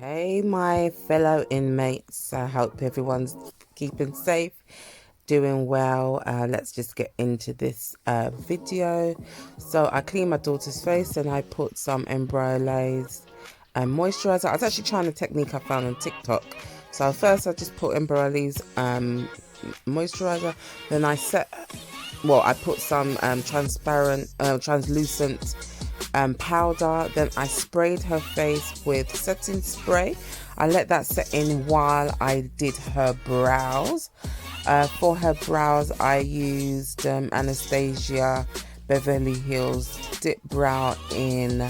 Hey, my fellow inmates. I hope everyone's keeping safe, doing well. Let's just get into this video. So I cleaned my daughter's face and I put some Brow Granite moisturizer. I was actually trying a technique I found on TikTok. So first I just put Brow Granite moisturizer. Then I put some translucent powder. Then I sprayed her face with setting spray. I let that set in while I did her brows. For her brows I used Anastasia Beverly Hills Dip Brow in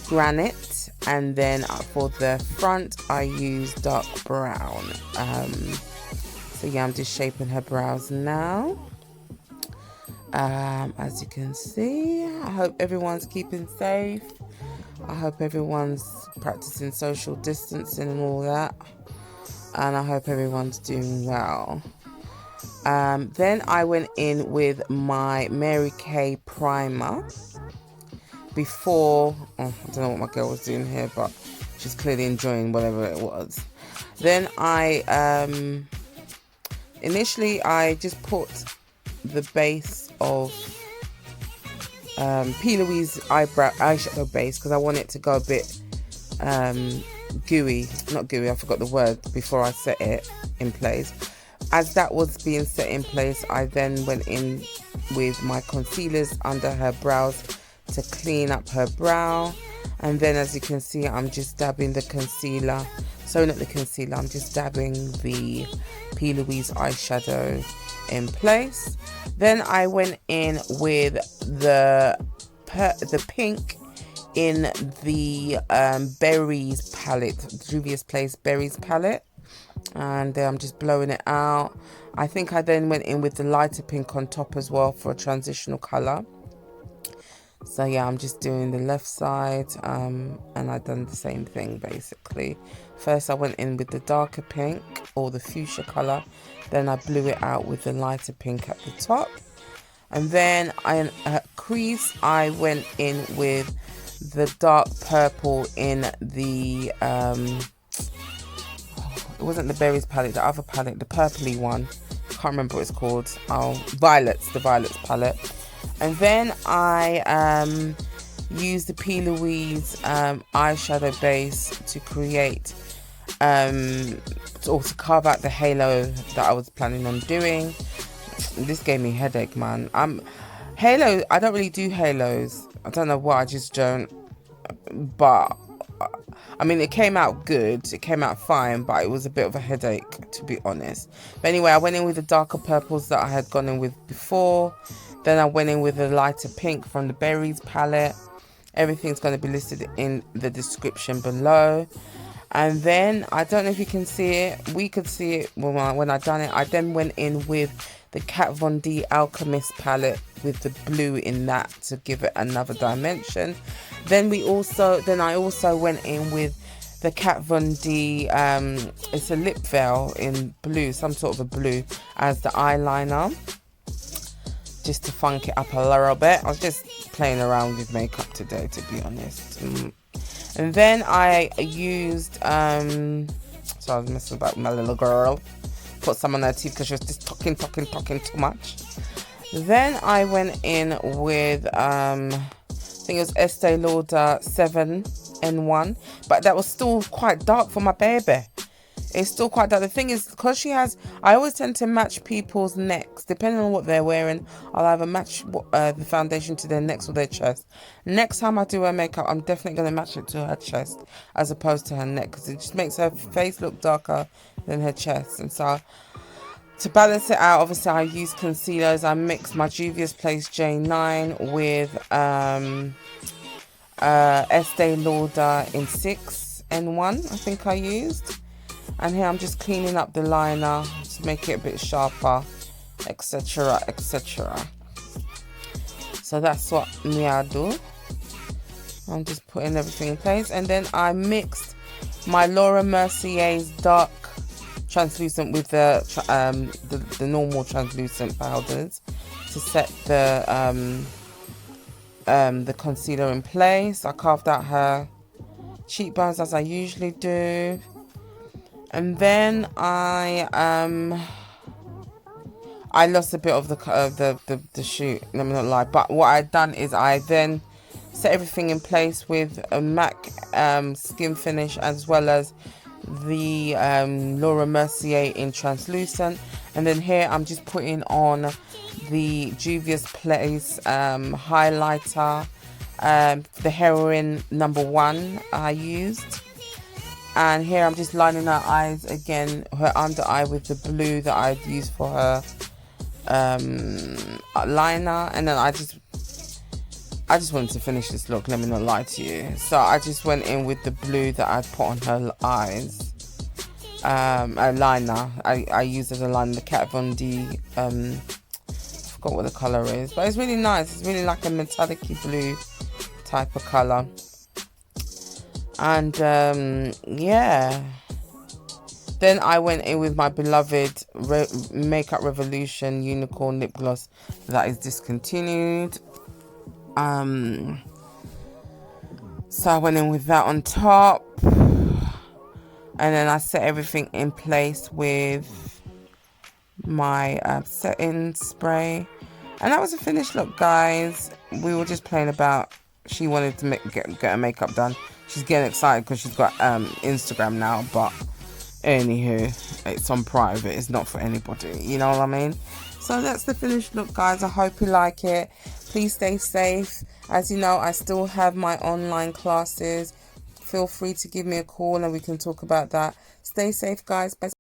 Granite, and then for the front I used dark brown. So yeah, I'm just shaping her brows now. As you can see, I hope everyone's keeping safe. I hope everyone's practicing social distancing and all that. And I hope everyone's doing well. Then I went in with my Mary Kay primer before. I don't know what my girl was doing here, but she's clearly enjoying whatever it was. Then initially I just put the base of P. Louise eyeshadow base because I want it to go a bit gooey. Not gooey, I forgot the word before I set it in place. As that was being set in place, I then went in with my concealers under her brows to clean up her brow. And then as you can see, I'm just dabbing the concealer. So not the concealer, I'm just dabbing the P. Louise eyeshadow in place. Then I went in with the pink in the berries palette, Juvia's Place berries palette, and I'm just blowing it out. I think I then went in with the lighter pink on top as well for a transitional color. So yeah, I'm just doing the left side, and I've done the same thing basically. First I went in with the darker pink or the fuchsia color, then I blew it out with the lighter pink at the top. And then crease I went in with the dark purple in the it wasn't the berries palette, the other palette, the purpley one, can't remember what it's called. The violets palette. And then I used the P. Louise eyeshadow base to create or to carve out the halo that I was planning on doing. This gave me a headache, man. Halo, I don't really do halos. I don't know why, I just don't. But I mean, it came out good, it came out fine, but it was a bit of a headache, to be honest. But anyway, I went in with the darker purples that I had gone in with before. Then I went in with a lighter pink from the berries palette. Everything's going to be listed in the description below. And then, I don't know if you can see it, we could see it when I done it. I then went in with the Kat Von D Alchemist Palette with the blue in that to give it another dimension. Then I also went in with the Kat Von D, it's a lip veil in blue, some sort of a blue, as the eyeliner, just to funk it up a little bit. I was just playing around with makeup today, to be honest. And then I used, so I was messing about with my little girl, put some on her teeth because she was just talking too much. Then I went in with, I think it was Estee Lauder 7N1, but that was still quite dark for my baby. It's still quite dark. The thing is, because I always tend to match people's necks. Depending on what they're wearing, I'll either match the foundation to their necks or their chest. Next time I do her makeup, I'm definitely going to match it to her chest as opposed to her neck, because it just makes her face look darker than her chest. And so, to balance it out, obviously I use concealers. I mixed my Juvia's Place J9 with Estee Lauder in 6N1, I think I used. And here I'm just cleaning up the liner to make it a bit sharper, etc, etc. So that's what I do. I'm just putting everything in place, and then I mixed my Laura Mercier's dark translucent with the normal translucent powders to set the concealer in place. I carved out her cheekbones as I usually do. And then I lost a bit of the shoot, let me not lie. But what I'd done is I then set everything in place with a MAC skin finish, as well as the Laura Mercier in translucent. And then here I'm just putting on the Juvia's Place highlighter, the Heroine #1 I used. And here I'm just lining her eyes again, her under eye, with the blue that I'd used for her liner. And then I just wanted to finish this look, let me not lie to you. So I just went in with the blue that I'd put on her eyes. A liner. I used as a liner, the Kat Von D, I forgot what the colour is, but it's really nice. It's really like a metallic blue type of colour. And yeah, then I went in with my beloved Makeup Revolution Unicorn lip gloss that is discontinued. So I went in with that on top, and then I set everything in place with my setting spray, and that was a finished look, guys. We were just playing about. She wanted to get her makeup done. She's getting excited because she's got Instagram now, but anywho, it's on private. It's not for anybody, you know what I mean? So that's the finished look, guys. I hope you like it. Please stay safe. As you know, I still have my online classes. Feel free to give me a call and we can talk about that. Stay safe, guys. Bye.